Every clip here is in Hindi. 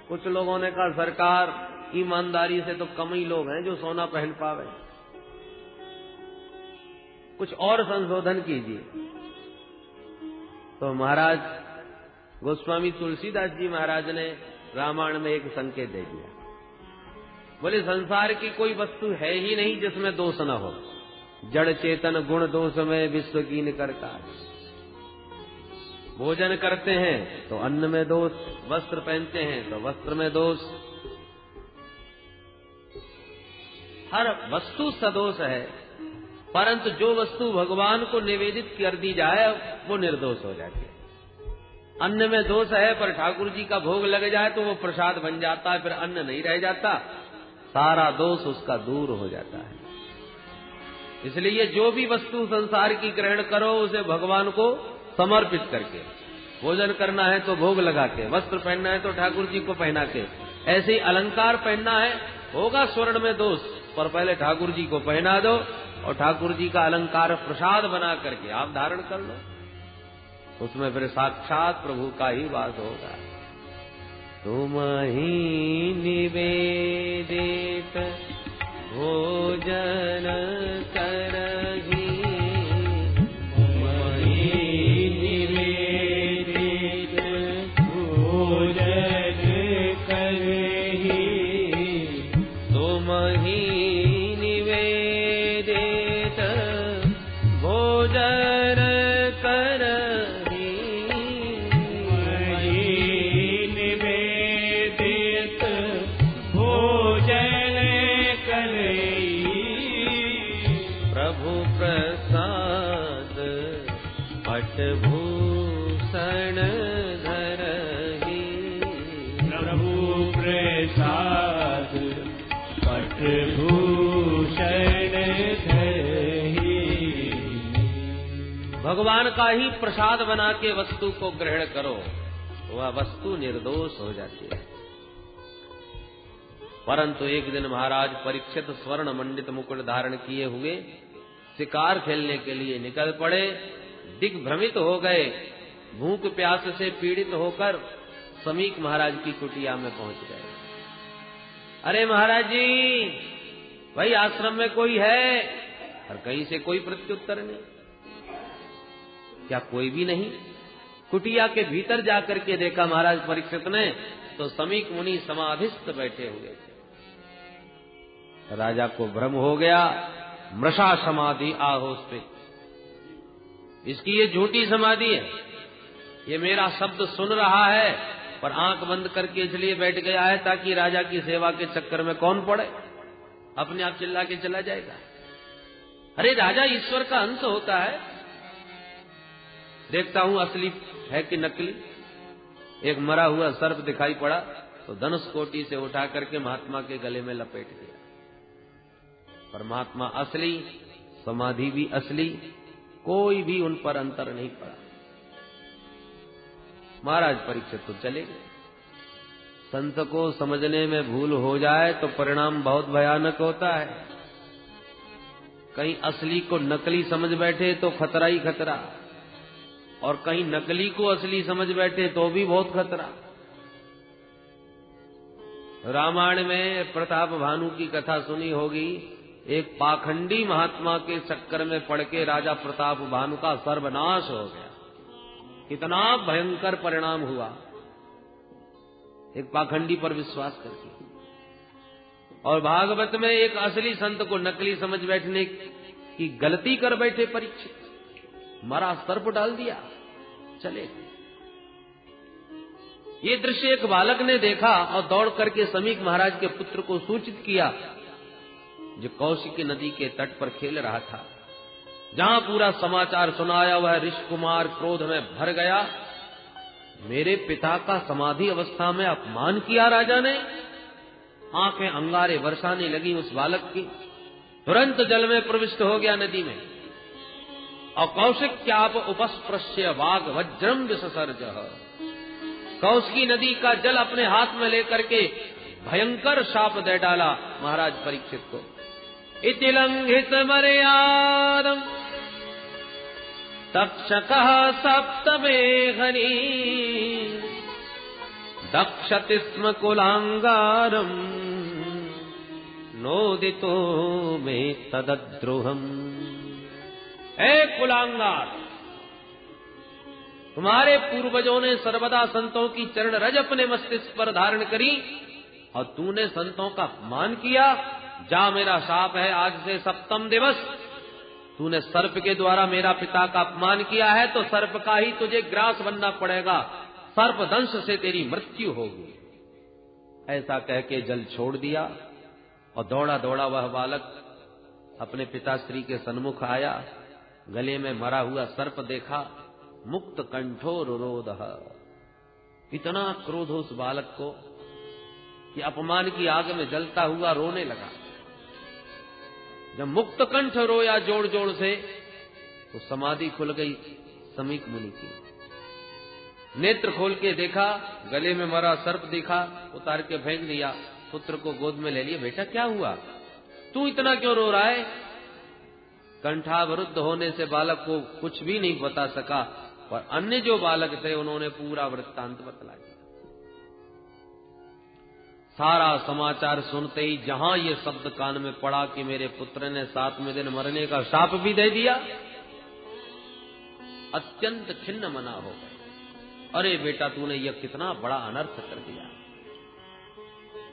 कुछ लोगों ने कहा सरकार ईमानदारी से तो कम ही लोग हैं जो सोना पहन पावे, कुछ और संशोधन कीजिए। तो महाराज गोस्वामी तुलसीदास जी महाराज ने रामायण में एक संकेत दे दिया। बोले संसार की कोई वस्तु है ही नहीं जिसमें दोष न हो। जड़ चेतन गुण दोष में विश्व कीन करता। भोजन करते हैं तो अन्न में दोष, वस्त्र पहनते हैं तो वस्त्र में दोष, हर वस्तु सदोष है। परंतु जो वस्तु भगवान को निवेदित कर दी जाए वो निर्दोष हो जाती है। अन्न में दोष है पर ठाकुर जी का भोग लग जाए तो वो प्रसाद बन जाता है, फिर अन्न नहीं रह जाता, सारा दोष उसका दूर हो जाता है। इसलिए जो भी वस्तु संसार की ग्रहण करो उसे भगवान को समर्पित करके, भोजन करना है तो भोग लगा के, वस्त्र पहनना है तो ठाकुर जी को पहना के, ऐसे ही अलंकार पहनना है, होगा स्वर्ण में दोष पर पहले ठाकुर जी को पहना दो और ठाकुर जी का अलंकार प्रसाद बना करके आप धारण कर लो, उसमें फिर साक्षात प्रभु का ही वास होगा। तुम ही निवेदित भोजन करही, तुम ही निवेदित भोजन करही, तुम ही निवेदित भोजन करही, निवेदित भोजन प्रभु प्रसाद पटभूषण धरहि, प्रभु प्रसाद पटभूषण धरहि। भगवान का ही प्रसाद बना के वस्तु को ग्रहण करो, वह वस्तु निर्दोष हो जाती है। परंतु एक दिन महाराज परीक्षित स्वर्ण मंडित मुकुट धारण किए हुए शिकार खेलने के लिए निकल पड़े। दिग्भ्रमित हो गए, भूख प्यास से पीड़ित होकर समीक महाराज की कुटिया में पहुंच गए। अरे महाराज जी, भाई आश्रम में कोई है? और कहीं से कोई प्रत्युत्तर नहीं। क्या कोई भी नहीं? कुटिया के भीतर जाकर के देखा महाराज परीक्षित ने तो समीक मुनि समाधिस्थ बैठे हुए थे। राजा को भ्रम हो गया, मृषा समाधि आहोस्ते, इसकी ये झूठी समाधि है, ये मेरा शब्द सुन रहा है पर आंख बंद करके इसलिए बैठ गया है ताकि राजा की सेवा के चक्कर में कौन पड़े, अपने आप चिल्ला के चला जाएगा। अरे राजा ईश्वर का अंश होता है, देखता हूं असली है कि नकली। एक मरा हुआ सर्प दिखाई पड़ा तो धनुष कोटि से उठा करके महात्मा के गले में लपेट दिया। परमात्मा असली, समाधि भी असली, कोई भी उन पर अंतर नहीं पड़ा। महाराज परीक्षित तो चले गए। संत को समझने में भूल हो जाए तो परिणाम बहुत भयानक होता है। कहीं असली को नकली समझ बैठे तो खतरा ही खतरा, और कहीं नकली को असली समझ बैठे तो भी बहुत खतरा। रामायण में प्रताप भानु की कथा सुनी होगी। एक पाखंडी महात्मा के चक्कर में पड़ के राजा प्रताप भानु का सर्वनाश हो गया। कितना भयंकर परिणाम हुआ एक पाखंडी पर विश्वास करके। और भागवत में एक असली संत को नकली समझ बैठने की गलती कर बैठे परीक्षित, मरा सर्प डाल दिया, चले। ये दृश्य एक बालक ने देखा और दौड़ करके समीक महाराज के पुत्र को सूचित किया, जो कौशिकी नदी के तट पर खेल रहा था। जहां पूरा समाचार सुनाया वह ऋषि कुमार क्रोध में भर गया। मेरे पिता का समाधि अवस्था में अपमान किया राजा ने। आंखें अंगारे बरसाने लगी उस बालक की। तुरंत जल में प्रविष्ट हो गया नदी में। और कौशिक्याप उपस्पृश्य वाग वज्रम विससर्ज, कौशिकी नदी का जल अपने हाथ में लेकर के भयंकर शाप दे डाला महाराज परीक्षित को। इति लंघित मर्यादम तक्षकः सप्तमे हनि, दक्षति स्म कुलांगारम नोदितो में तदद्रोहम। ए कुलांगार, तुम्हारे पूर्वजों ने सर्वदा संतों की चरण रज अपने मस्तिष्क पर धारण करी और तूने संतों का अपमान किया। जा, मेरा शाप है, आज से सप्तम दिवस तूने सर्प के द्वारा मेरा पिता का अपमान किया है तो सर्प का ही तुझे ग्रास बनना पड़ेगा, सर्प दंश से तेरी मृत्यु होगी। ऐसा कह के जल छोड़ दिया और दौड़ा दौड़ा वह बालक अपने पिताश्री के सन्मुख आया। गले में मरा हुआ सर्प देखा, मुक्त कंठो रुरोधः। इतना क्रोध उस बालक को कि अपमान की आग में जलता हुआ रोने लगा। जब मुक्त कंठ रोया जोड़ जोड़ से तो समाधि खुल गई समीक मुनि की। नेत्र खोल के देखा, गले में मरा सर्प देखा, उतार के फेंक दिया, पुत्र को गोद में ले लिया। बेटा क्या हुआ, तू इतना क्यों रो रहा है? कंठावरुद्ध होने से बालक को कुछ भी नहीं बता सका, और अन्य जो बालक थे उन्होंने पूरा वृत्तांत बतला दिया। सारा समाचार सुनते ही जहां ये शब्द कान में पड़ा कि मेरे पुत्र ने 7वें दिन मरने का शाप भी दे दिया, अत्यंत खिन्न मना हो गए। अरे बेटा, तूने यह कितना बड़ा अनर्थ कर दिया।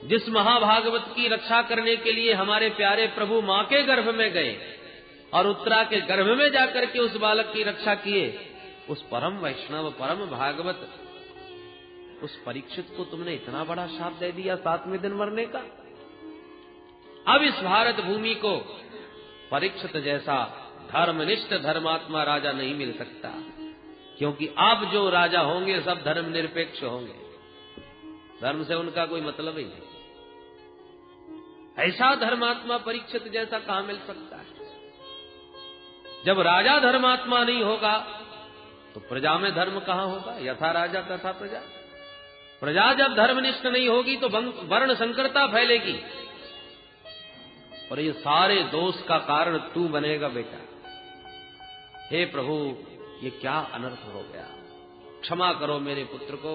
जिस महाभागवत की रक्षा करने के लिए हमारे प्यारे प्रभु मां के गर्भ में गए और उत्तरा के गर्भ में जाकर के उस बालक की रक्षा किए, उस परम वैष्णव परम भागवत उस परीक्षित को तुमने इतना बड़ा शाप दे दिया 7वें दिन मरने का। अब इस भारत भूमि को परीक्षित जैसा धर्मनिष्ठ धर्मात्मा राजा नहीं मिल सकता, क्योंकि अब जो राजा होंगे सब धर्मनिरपेक्ष होंगे, धर्म से उनका कोई मतलब ही नहीं। ऐसा धर्मात्मा परीक्षित जैसा कहां मिल सकता है? जब राजा धर्मात्मा नहीं होगा तो प्रजा में धर्म कहां होगा? यथा राजा तथा प्रजा। प्रजा जब धर्मनिष्ठ नहीं होगी तो वर्ण संकरता फैलेगी, और ये सारे दोष का कारण तू बनेगा बेटा। हे प्रभु, ये क्या अनर्थ हो गया, क्षमा करो मेरे पुत्र को,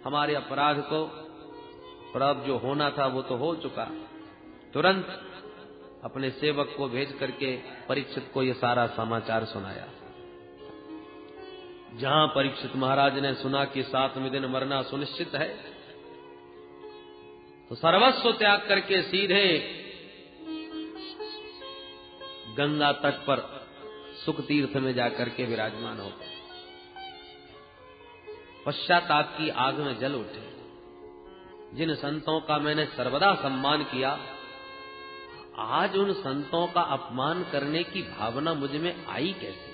हमारे अपराध को। पर अब जो होना था वो तो हो चुका। तुरंत अपने सेवक को भेज करके परीक्षित को ये सारा समाचार सुनाया। जहां परीक्षित महाराज ने सुना कि 7वें दिन मरना सुनिश्चित है, तो सर्वस्व त्याग करके सीधे गंगा तट पर सुख तीर्थ में जाकर के विराजमान हो गए। पश्चाताप की आग में जल उठे। जिन संतों का मैंने सर्वदा सम्मान किया, आज उन संतों का अपमान करने की भावना मुझ में आई कैसे?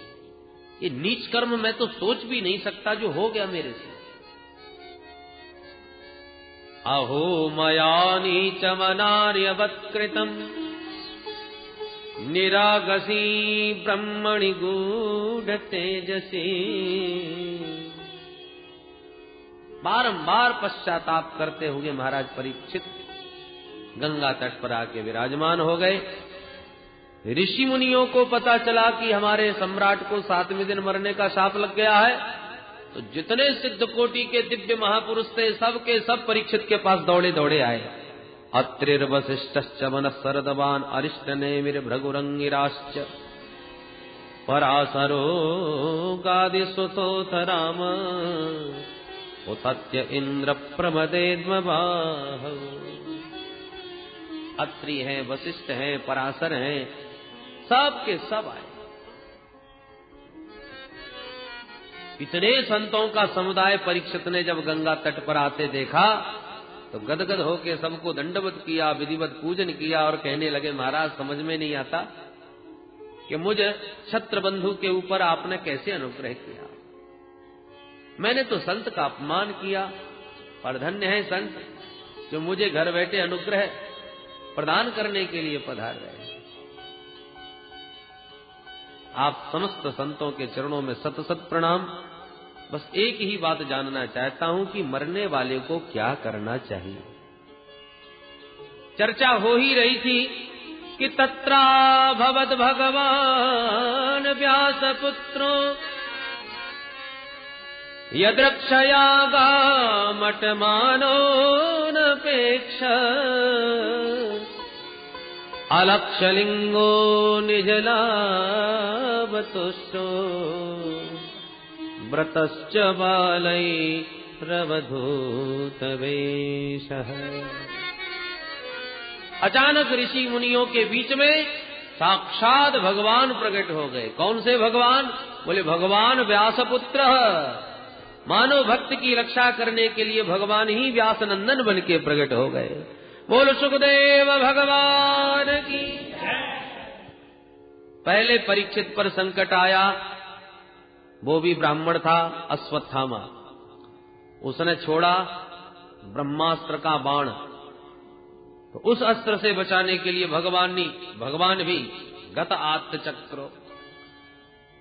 ये नीच कर्म मैं तो सोच भी नहीं सकता जो हो गया मेरे से। अहो मया नीचमनार्यवत्कृतम् निरागसी ब्रह्मणि गूढ़ तेजसी। बारंबार पश्चाताप करते हुए महाराज परीक्षित गंगा तट पर आके विराजमान हो गए। ऋषि मुनियों को पता चला कि हमारे सम्राट को 7वें दिन मरने का शाप लग गया है, तो जितने सिद्ध कोटि के दिव्य महापुरुष थे सब के सब परीक्षित के पास दौड़े दौड़े आए। अत्रिर्वसिष्ठश्च मनः सरदवान अरिष्टनेमिर भृगुरंगिराश्च पराशरो गादिसुतोऽथ राम उतत्य इंद्र प्रमदेद्मबाह। अत्रि हैं, वशिष्ठ हैं, पराशर हैं, सब के सब आए। इतने संतों का समुदाय परीक्षित ने जब गंगा तट पर आते देखा तो गदगद होके सबको दंडवत किया, विधिवत पूजन किया और कहने लगे, महाराज समझ में नहीं आता कि मुझ छत्रबंधु के ऊपर आपने कैसे अनुग्रह किया। मैंने तो संत का अपमान किया, पर धन्य है संत जो मुझे घर बैठे अनुग्रह प्रदान करने के लिए पधार रहे हैं। आप समस्त संतों के चरणों में सत सत प्रणाम। बस एक ही बात जानना चाहता हूं कि मरने वाले को क्या करना चाहिए। चर्चा हो ही रही थी कि तत्रा भवद भगवान व्यासपुत्रो यद्रक्षयागामटमानो नपेक्ष अलक्षलिंगो निजलावतुष्टो व्रतश्च बालैरवधूतवेशः। अचानक ऋषि मुनियों के बीच में साक्षात भगवान प्रकट हो गए। कौन से भगवान? बोले भगवान व्यासपुत्र। मानव भक्त की रक्षा करने के लिए भगवान ही व्यास नंदन बन के प्रकट हो गए। बोल सुखदेव भगवान की। पहले परीक्षित पर संकट आया, वो भी ब्राह्मण था, अश्वत्थामा। उसने छोड़ा ब्रह्मास्त्र का बाण, तो उस अस्त्र से बचाने के लिए भगवान भी गत आत्म चक्रो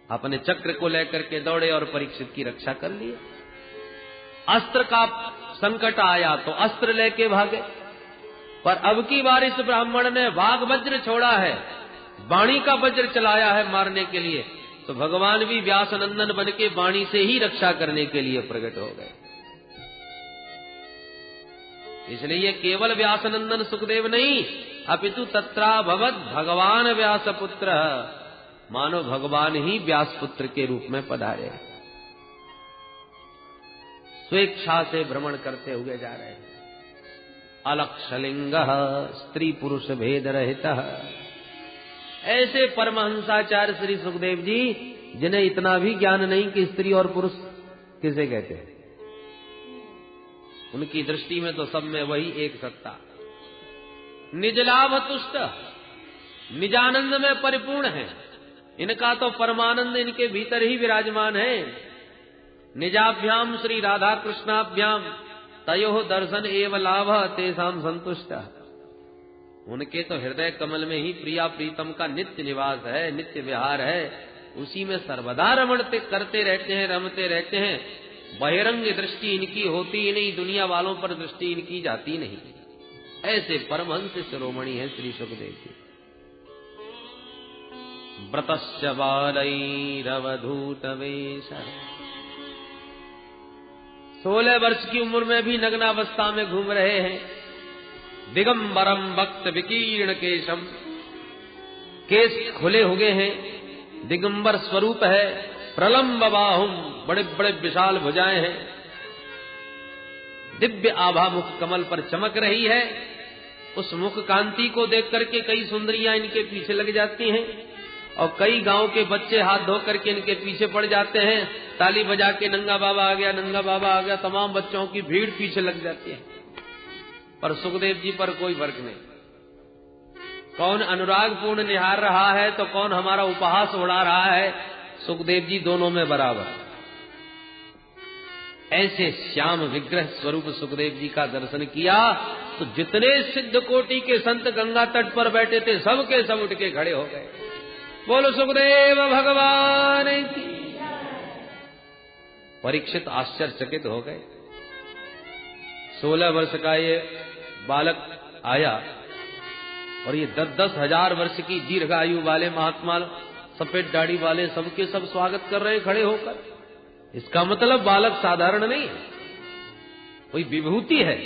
अपने चक्र को लेकर के दौड़े और परीक्षित की रक्षा कर ली। अस्त्र का संकट आया तो अस्त्र लेके भागे, पर अब की बार इस ब्राह्मण ने वाग वज्र छोड़ा है, वाणी का वज्र चलाया है मारने के लिए, तो भगवान भी व्यासनंदन बन के वाणी से ही रक्षा करने के लिए प्रकट हो गए। इसलिए केवल व्यासनंदन सुखदेव नहीं, अपितु तत्राभवत भगवान व्यासपुत्र, मानो भगवान ही व्यासपुत्र के रूप में पधारे। स्वेच्छा से भ्रमण करते हुए जा रहे हैं। अलक्षलिंग स्त्री पुरुष भेद रहितः। ऐसे परमहंसाचार्य श्री सुखदेव जी, जिन्हें इतना भी ज्ञान नहीं कि स्त्री और पुरुष किसे कहते हैं। उनकी दृष्टि में तो सब में वही एक सत्ता। निजलाभ तुष्ट, निजानंद में परिपूर्ण है। इनका तो परमानंद इनके भीतर ही विराजमान है। निजाभ्याम श्री राधा कृष्णाभ्याम तयोः दर्शन एव लाभ तेषाम संतुष्ट। उनके तो हृदय कमल में ही प्रिया प्रीतम का नित्य निवास है, नित्य विहार है। उसी में सर्वदा रमणते करते रहते हैं, रमते रहते हैं। बहिरंग दृष्टि इनकी होती ही नहीं, दुनिया वालों पर दृष्टि इनकी जाती नहीं। ऐसे परमहंस शिरोमणि है श्री सुखदेव जी। व्रतश्च बालैरवधूतवेशः। 16 वर्ष की उम्र में भी नग्नावस्था में घूम रहे हैं। दिगंबरम भक्त विकीर्ण केशम, केस खुले हुए हैं, दिगंबर स्वरूप है। प्रलंब बाहुम, बड़े बड़े विशाल भुजाएं हैं। दिव्य आभा मुख कमल पर चमक रही है। उस मुख कांति को देख करके कई सुंदरियां इनके पीछे लग जाती हैं, और कई गांव के बच्चे हाथ धो करके इनके पीछे पड़ जाते हैं। ताली बजा के नंगा बाबा आ गया, नंगा बाबा आ गया, तमाम बच्चों की भीड़ पीछे लग जाती है। पर सुखदेव जी पर कोई फर्क नहीं। कौन अनुराग पूर्ण निहार रहा है तो कौन हमारा उपहास उड़ा रहा है, सुखदेव जी दोनों में बराबर। ऐसे श्याम विग्रह स्वरूप सुखदेव जी का दर्शन किया तो जितने सिद्ध कोटि के संत गंगा तट पर बैठे थे सबके सब उठ के खड़े हो गए। बोलो सुखदेव भगवान की। परीक्षित आश्चर्यचकित हो गए। 16 वर्ष का ये बालक आया और ये 10-10 हजार वर्ष की दीर्घायु वाले महात्मा, सफेद दाढ़ी वाले, सबके सब स्वागत कर रहे खड़े होकर। इसका मतलब बालक साधारण नहीं है, कोई विभूति है।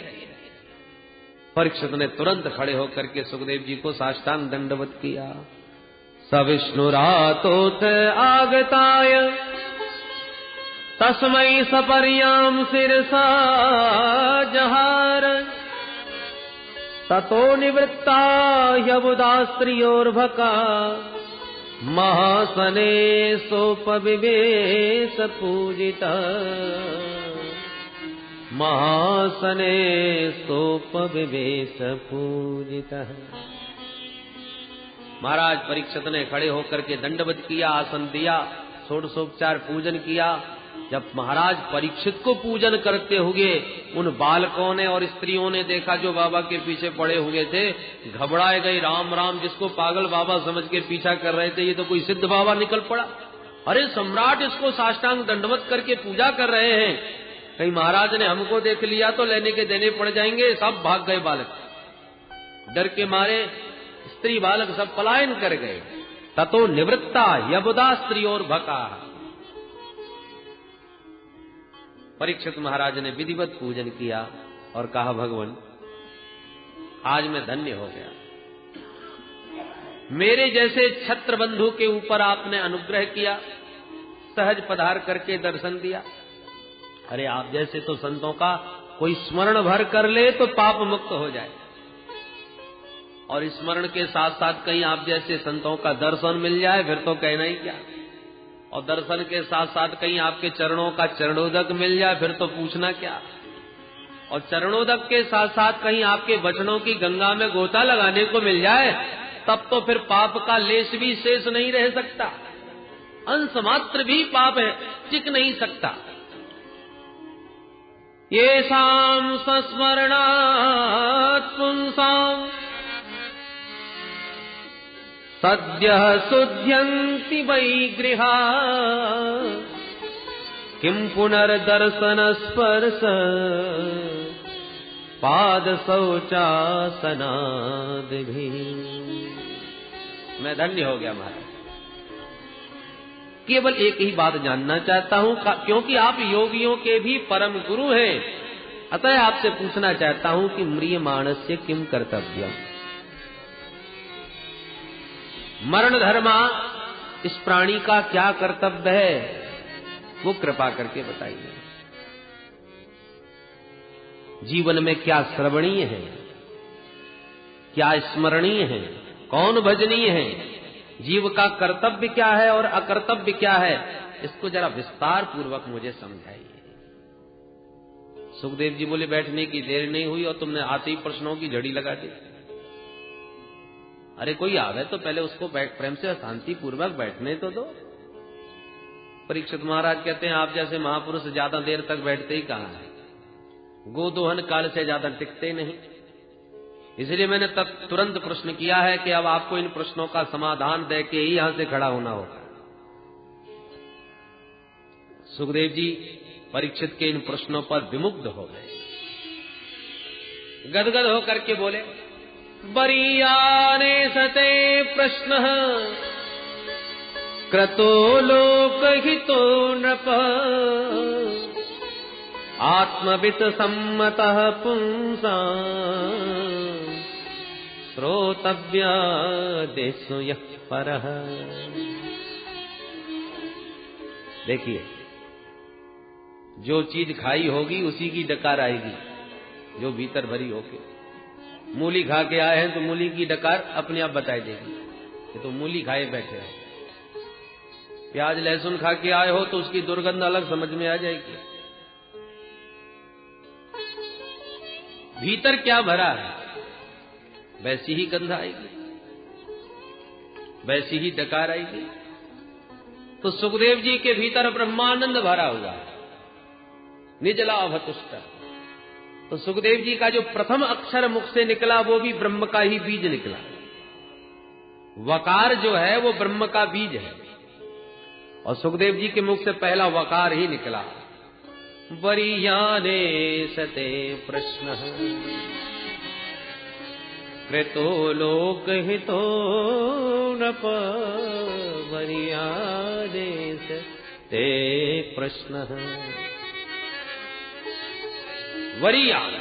परीक्षित ने तुरंत खड़े होकर के सुखदेव जी को साष्टांग दंडवत किया। सविष्णुरातोथ आगताय तस्मै सपर्याम शिरसा जहार। ततो निवृत्ता यबुदा स्त्रियोर्भका महासने सोपविवेश पूजिता। महासने सोपविवेश पूजिता। महाराज परीक्षित ने खड़े होकर के दंडवत किया, आसन दिया, षोडशोपचार पूजन किया। जब महाराज परीक्षित को पूजन करते हुए उन बालकों ने और स्त्रियों ने देखा जो बाबा के पीछे पड़े हुए थे, घबराए गए। राम राम, जिसको पागल बाबा समझ के पीछा कर रहे थे, ये तो कोई सिद्ध बाबा निकल पड़ा। अरे सम्राट इसको साष्टांग दंडवत करके पूजा कर रहे हैं, कहीं महाराज ने हमको देख लिया तो लेने के देने पड़ जाएंगे। सब भाग गए बालक, डर के मारे स्त्री बालक सब पलायन कर गए। ततो निवृत्ता यबुदा स्त्रियोर्भका। परीक्षित महाराज ने विधिवत पूजन किया और कहा, भगवान आज मैं धन्य हो गया, मेरे जैसे छत्र बंधु के ऊपर आपने अनुग्रह किया, सहज पधार करके दर्शन दिया। अरे आप जैसे तो संतों का कोई स्मरण भर कर ले तो पाप मुक्त हो जाए, और स्मरण के साथ साथ कहीं आप जैसे संतों का दर्शन मिल जाए फिर तो कहना ही क्या, और दर्शन के साथ साथ कहीं आपके चरणों का चरणोदक मिल जाए फिर तो पूछना क्या, और चरणोदक के साथ साथ कहीं आपके वचनों की गंगा में गोता लगाने को मिल जाए तब तो फिर पाप का लेश भी शेष नहीं रह सकता, अंश मात्र भी पाप है टिक नहीं सकता। येषां संस्मरणात् पुंसाम् सद्यः शुध्यन्ति वै गृहा, किं पुनर्दर्शन स्पर्श पाद शौचासनादिभिः। मैं धन्य हो गया महाराज, केवल एक ही बात जानना चाहता हूं, क्योंकि आप योगियों के भी परम गुरु हैं, अतः आपसे पूछना चाहता हूं कि म्रियमाणस्य किम कर्तव्यम्, मरण धर्मा इस प्राणी का क्या कर्तव्य है, वो कृपा करके बताइए। जीवन में क्या श्रवणीय है, क्या स्मरणीय है, कौन भजनीय है, जीव का कर्तव्य क्या है और अकर्तव्य क्या है, इसको जरा विस्तार पूर्वक मुझे समझाइए। सुखदेव जी बोले, बैठने की देर नहीं हुई और तुमने आते ही प्रश्नों की झड़ी लगा दी। अरे कोई आवे तो पहले उसको प्रेम से शांति पूर्वक बैठने तो दो। परीक्षित महाराज कहते हैं, आप जैसे महापुरुष ज्यादा देर तक बैठते ही कहां है, गोदोहन काल से ज्यादा टिकते नहीं। इसलिए मैंने तुरंत प्रश्न किया है कि अब आपको इन प्रश्नों का समाधान दे के ही यहां से खड़ा होना होगा। सुखदेव जी परीक्षित के इन प्रश्नों पर विमुग्ध हो गए, गदगद होकर के बोले, बरीयाने सते प्रश्न क्रतो लोकहितो नृप, आत्मवित सम्मतः पुंसा श्रोतव्यादेषु यः परः। देखिए, जो चीज खाई होगी उसी की डकार आएगी, जो भीतर भरी होके। मूली खा के आए हैं तो मूली की डकार अपने आप बताई देगी, ये तो मूली खाए बैठे हैं। प्याज लहसुन खा के आए हो तो उसकी दुर्गंध अलग समझ में आ जाएगी। भीतर क्या भरा है वैसी ही गंध आएगी, वैसी ही डकार आएगी। तो सुखदेव जी के भीतर ब्रह्मानंद भरा हुआ है, निजलाभतुष्ट। तो सुखदेव जी का जो प्रथम अक्षर मुख से निकला वो भी ब्रह्म का ही बीज निकला। वकार जो है वो ब्रह्म का बीज है, और सुखदेव जी के मुख से पहला वकार ही निकला। वरीयाने सते प्रश्न कृतो लोकहितो नृप, वरीयाने सते प्रश्न। वरीयान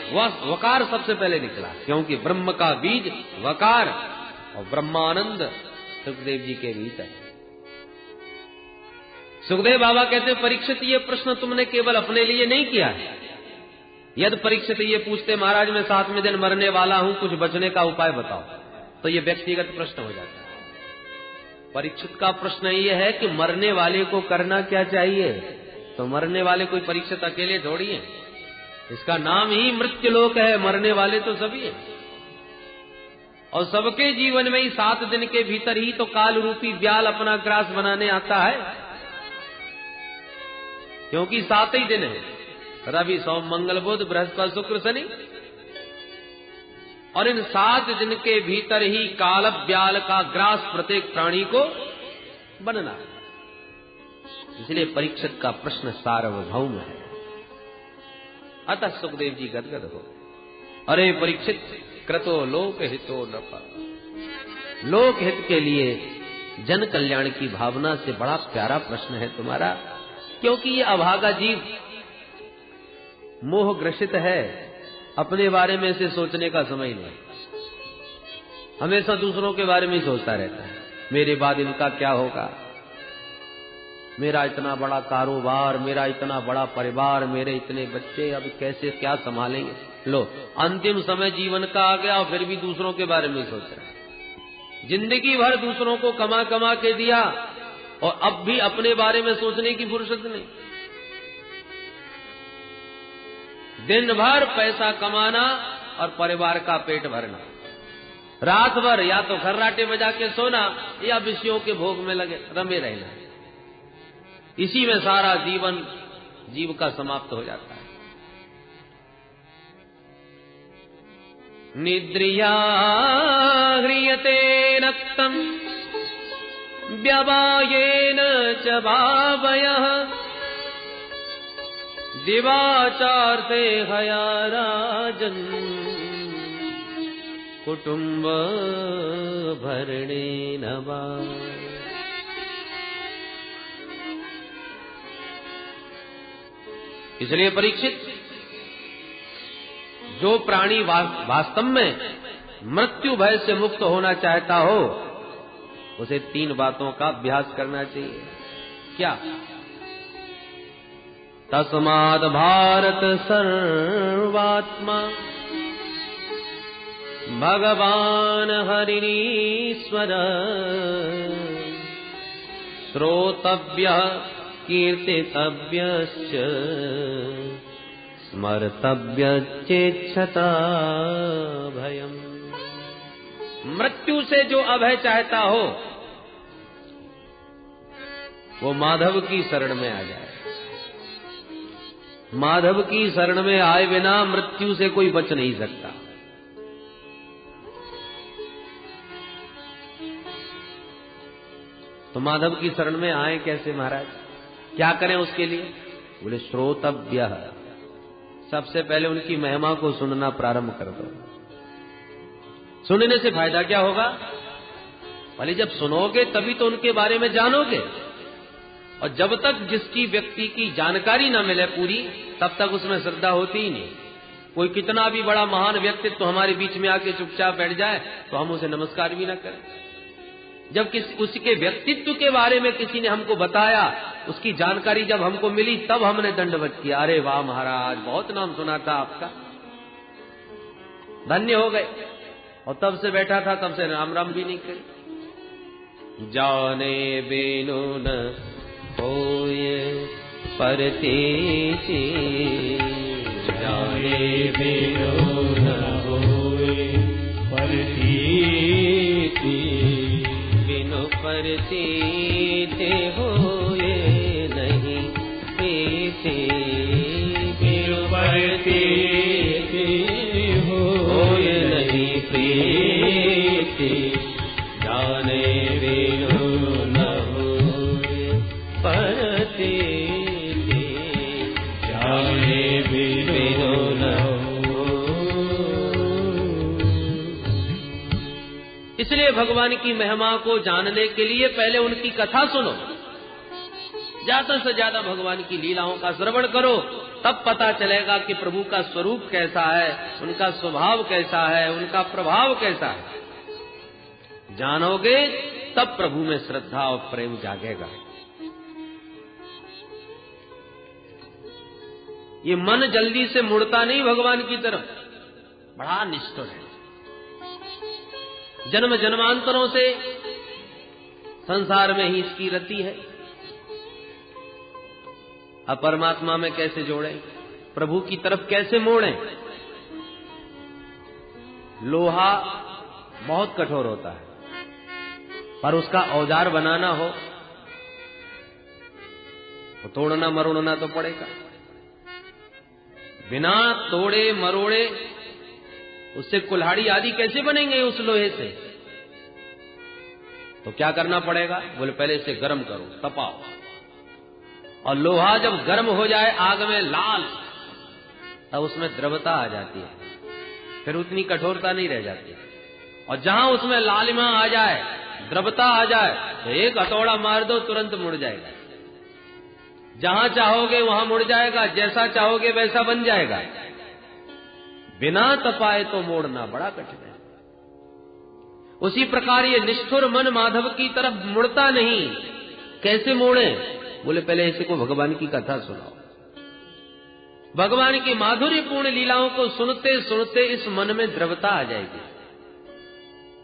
वकार सबसे पहले निकला, क्योंकि ब्रह्म का बीज वकार और ब्रह्मानंद सुखदेव जी के भीतर। सुखदेव बाबा कहते, परीक्षित ये प्रश्न तुमने केवल अपने लिए नहीं किया है। यदि परीक्षित ये पूछते, महाराज मैं 7वें दिन मरने वाला हूं, कुछ बचने का उपाय बताओ, तो ये व्यक्तिगत प्रश्न हो जाता है। परीक्षित का प्रश्न ये है कि मरने वाले को करना क्या चाहिए। तो मरने वाले कोई परीक्षित अकेले थोड़ी है, इसका नाम ही मृत्युलोक है, मरने वाले तो सभी हैं। और सबके जीवन में ही 7 दिन के भीतर ही तो काल रूपी व्याल अपना ग्रास बनाने आता है, क्योंकि 7 ही दिन है, रवि सोम मंगल बुध बृहस्पति शुक्र शनि। और इन 7 दिन के भीतर ही काल व्याल का ग्रास प्रत्येक प्राणी को बनना है। इसलिए परीक्षित का प्रश्न सार्वभौम है। अतः सुखदेव जी गदगद हो, अरे परीक्षित क्रतो लोकहितो नृप, लोकहित के लिए जन कल्याण की भावना से बड़ा प्यारा प्रश्न है तुम्हारा। क्योंकि ये अभागा जीव मोह ग्रसित है, अपने बारे में से सोचने का समय नहीं, हमेशा दूसरों के बारे में ही सोचता रहता है। मेरे बाद इनका क्या होगा, मेरा इतना बड़ा कारोबार, मेरा इतना बड़ा परिवार, मेरे इतने बच्चे, अब कैसे क्या संभालेंगे। लो, अंतिम समय जीवन का आ गया और फिर भी दूसरों के बारे में सोच रहे हैं। जिंदगी भर दूसरों को कमा कमा के दिया और अब भी अपने बारे में सोचने की फुर्सत नहीं। दिन भर पैसा कमाना और परिवार का पेट भरना, रात भर या तो खर्राटे बजा के सोना या विषयों के भोग में लगे रमे रहना, इसी में सारा जीवन जीव का समाप्त हो जाता है। निद्रिया ह्रियते रक्तम व्यवायेन च भावयः दिवाचार्थे हया राजन् कुटुंब भरणेन वा। इसलिए परीक्षित, जो प्राणी वास्तव में मृत्यु भय से मुक्त होना चाहता हो, उसे 3 बातों का अभ्यास करना चाहिए। क्या? तस्माद् भारत सर्वात्मा भगवान हरिरीश्वर श्रोतव्यः कीर्तितव्यश्च स्मर्तव्यश्चेच्छता भयम्। मृत्यु से जो अभय चाहता हो वो माधव की शरण में आ जाए। माधव की शरण में आए बिना मृत्यु से कोई बच नहीं सकता। तो माधव की शरण में आए कैसे महाराज, क्या करें उसके लिए? बोले श्रोतव्य, सबसे पहले उनकी महिमा को सुनना प्रारंभ कर दो। सुनने से फायदा क्या होगा? भले जब सुनोगे तभी तो उनके बारे में जानोगे, और जब तक जिसकी व्यक्ति की जानकारी न मिले पूरी, तब तक उसमें श्रद्धा होती ही नहीं। कोई कितना भी बड़ा महान व्यक्तित्व तो हमारे बीच में आके चुपचाप बैठ जाए तो हम उसे नमस्कार भी न करें। जब उसके व्यक्तित्व के बारे में किसी ने हमको बताया, उसकी जानकारी जब हमको मिली, तब हमने दंडवत किया, अरे वाह महाराज, बहुत नाम सुना था आपका, धन्य हो गए। और तब से बैठा था, तब से राम राम भी नहीं करी। जाने बिनु न होए परतीति, जाने बिनु न होए परतीति, बिनु परतीति होए नहीं प्रीति, बिनु परतीति होए नहीं प्रीति, जाने बिनु न होए परतीति, जाने बिनु न होए। इसलिए भगवान की महिमा को जानने के लिए पहले उनकी कथा सुनो, ज्यादा से ज्यादा भगवान की लीलाओं का श्रवण करो, तब पता चलेगा कि प्रभु का स्वरूप कैसा है, उनका स्वभाव कैसा है, उनका प्रभाव कैसा है। जानोगे तब प्रभु में श्रद्धा और प्रेम जागेगा। ये मन जल्दी से मुड़ता नहीं भगवान की तरफ, बड़ा निष्ठुर है। जन्म जन्मांतरों से संसार में ही इसकी रति है। अब परमात्मा में कैसे जोड़ें, प्रभु की तरफ कैसे मोड़ें? लोहा बहुत कठोर होता है, पर उसका औजार बनाना हो तो तोड़ना मरोड़ना तो पड़ेगा। बिना तोड़े मरोड़े उससे कुल्हाड़ी आदि कैसे बनेंगे उस लोहे से? तो क्या करना पड़ेगा? बोले पहले इसे गर्म करो, तपाओ, और लोहा जब गर्म हो जाए आग में लाल, तब उसमें द्रवता आ जाती है, फिर उतनी कठोरता नहीं रह जाती। और जहां उसमें लालिमा आ जाए, द्रवता आ जाए, तो एक हथौड़ा मार दो तुरंत मुड़ जाएगा। जहां चाहोगे वहां मुड़ जाएगा, जैसा चाहोगे वैसा बन जाएगा। बिना तपाए तो मोड़ना बड़ा कठिन है। उसी प्रकार ये निष्ठुर मन माधव की तरफ मुड़ता नहीं। कैसे मोड़े? बोले पहले ऐसे को भगवान की कथा सुनाओ। भगवान की माधुर्यपूर्ण लीलाओं को सुनते सुनते इस मन में द्रवता आ जाएगी,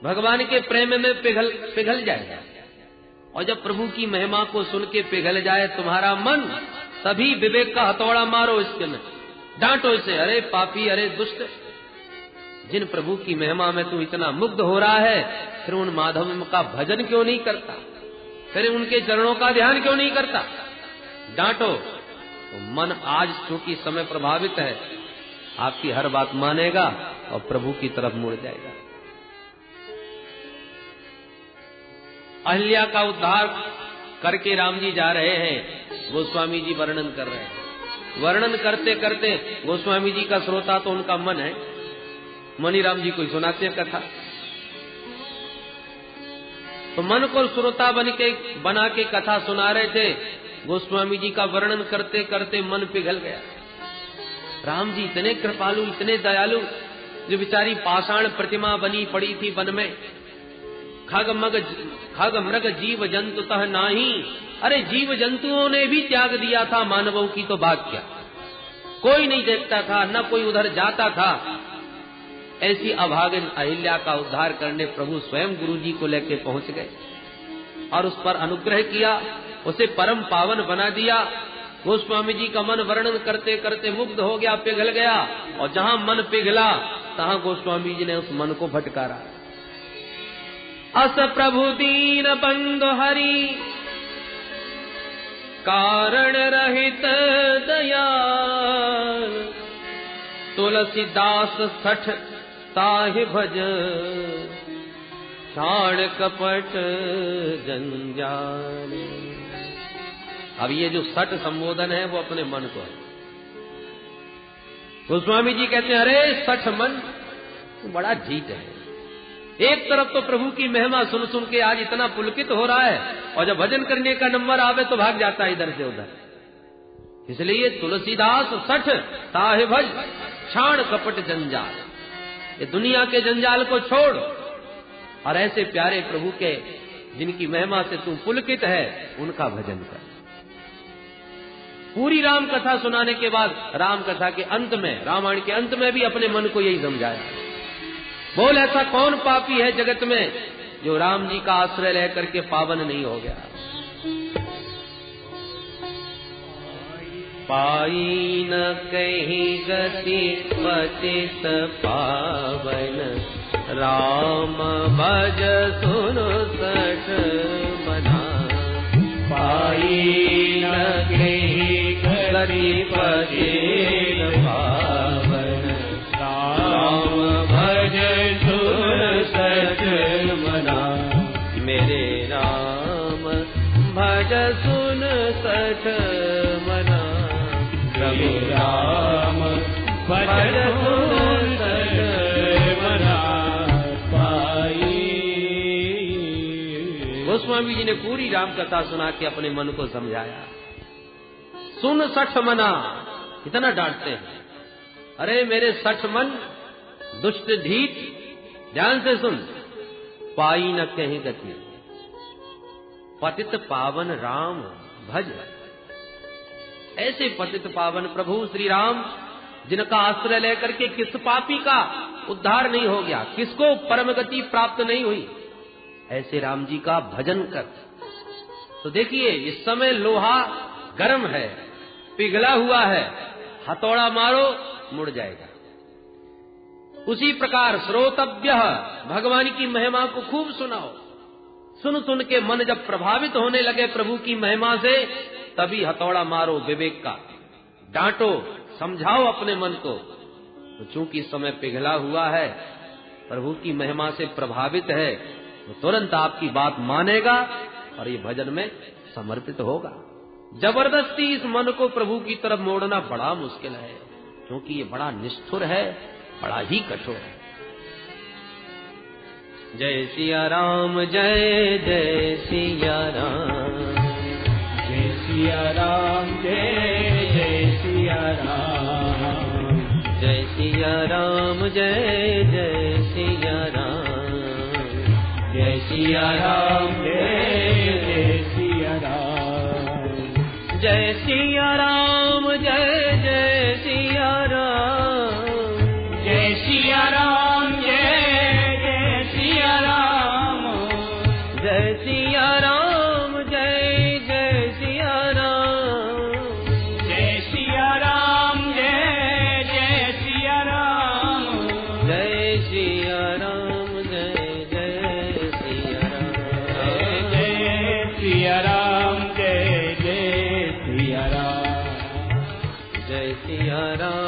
भगवान के प्रेम में पिघल जाएगा। और जब प्रभु की महिमा को सुन के पिघल जाए तुम्हारा मन, तभी विवेक का हथौड़ा मारो इसके में, डांटो इसे, अरे पापी, अरे दुष्ट, जिन प्रभु की महिमा में तू इतना मुग्ध हो रहा है, फिर उन माधव का भजन क्यों नहीं करता, फिर उनके चरणों का ध्यान क्यों नहीं करता? डांटो तो मन आज चूंकि समय प्रभावित है, आपकी हर बात मानेगा और प्रभु की तरफ मुड़ जाएगा। अहिल्या का उद्धार करके राम जी जा रहे हैं, गोस्वामी जी वर्णन कर रहे हैं। वर्णन करते करते गोस्वामी जी का श्रोता तो उनका मन है, मणिराम जी को सुनाते कथा, तो मन को श्रोता बना के कथा सुना रहे थे। गोस्वामी जी का वर्णन करते करते मन पिघल गया। राम जी इतने कृपालु, इतने दयालु, जो बेचारी पाषाण प्रतिमा बनी पड़ी थी वन में, खग मृग जीव जंतु तह नाही, अरे जीव जंतुओं ने भी त्याग दिया था, मानवों की तो बात क्या, कोई नहीं देखता था, न कोई उधर जाता था। ऐसी अभागिन अहिल्या का उद्धार करने प्रभु स्वयं गुरु जी को लेकर पहुंच गए और उस पर अनुग्रह किया, उसे परम पावन बना दिया। गोस्वामी जी का मन वर्णन करते करते मुग्ध हो गया, पिघल गया, और जहां मन पिघला तहां गोस्वामी जी ने उस मन को फटकारा। अस प्रभु दीन बंधु हरि, कारण रहित दया, तुलसीदास सठ ताहि भज, छाड़ कपट जंजाल। अब ये जो सठ संबोधन है वो अपने मन को है। गोस्वामी जी कहते हैं, अरे सठ मन तो बड़ा जीत है। एक तरफ तो प्रभु की महिमा सुन सुन के आज इतना पुलकित हो रहा है, और जब भजन करने का नंबर आवे तो भाग जाता है इधर से उधर। इसलिए तुलसीदास सठ ताहि भज, छाड़ कपट जंजाल, ये दुनिया के जंजाल को छोड़ और ऐसे प्यारे प्रभु के जिनकी महिमा से तू पुलकित है उनका भजन कर। पूरी राम कथा सुनाने के बाद राम कथा के अंत में, रामायण के अंत में भी अपने मन को यही समझाया, बोल ऐसा कौन पापी है जगत में जो राम जी का आश्रय लेकर के पावन नहीं हो गया। पाई न कहीं गति पतित पावन, राम भज सुनो सठ मना। पाई न कहीं गति पतित पावन, राम भज सुनो सठ मना। मेरे राम भज सुन सठ मना, प्रभु राम भज सुन सठ मना पाई। गोस्वामी जी ने पूरी राम कथा सुना के अपने मन को समझाया। सुन सठ मना, इतना डांटते हैं, अरे मेरे सठ मन दुष्ट ढीठ, ध्यान से सुन। पाई न कहीं गति, पतित पावन राम भज। ऐसे पतित पावन प्रभु श्री राम जिनका आश्रय लेकर के किस पापी का उद्धार नहीं हो गया, किसको परम गति प्राप्त नहीं हुई, ऐसे राम जी का भजन कर। तो देखिए इस समय लोहा गर्म है, पिघला हुआ है, हथौड़ा मारो मुड़ जाएगा। उसी प्रकार श्रोतव्य, भगवान की महिमा को खूब सुनाओ। सुन सुन के मन जब प्रभावित होने लगे प्रभु की महिमा से, तभी हथौड़ा मारो विवेक का, डांटो, समझाओ अपने मन को। तो चूंकि समय पिघला हुआ है, प्रभु की महिमा से प्रभावित है, तो तुरंत आपकी बात मानेगा और ये भजन में समर्पित होगा। जबरदस्ती इस मन को प्रभु की तरफ मोड़ना बड़ा मुश्किल है, क्योंकि ये बड़ा निष्ठुर है, बड़ा ही कठोर है। जय सिया राम, जय जय सिया राम, जय सिया राम, जय जय सिया राम, जय सिया राम, जय जय सिया राम, जय सिया राम, जय जय सिया राम, जय सिया राम, जय जय सिया राम, जय सिया राम, जय जय सिया राम, जय सिया राम, जय जय सिया राम, जय सिया राम, जय जय सिया राम, जय सिया राम, जय जय सिया राम, जय सिया राम, जय जय सिया राम, जय सिया राम।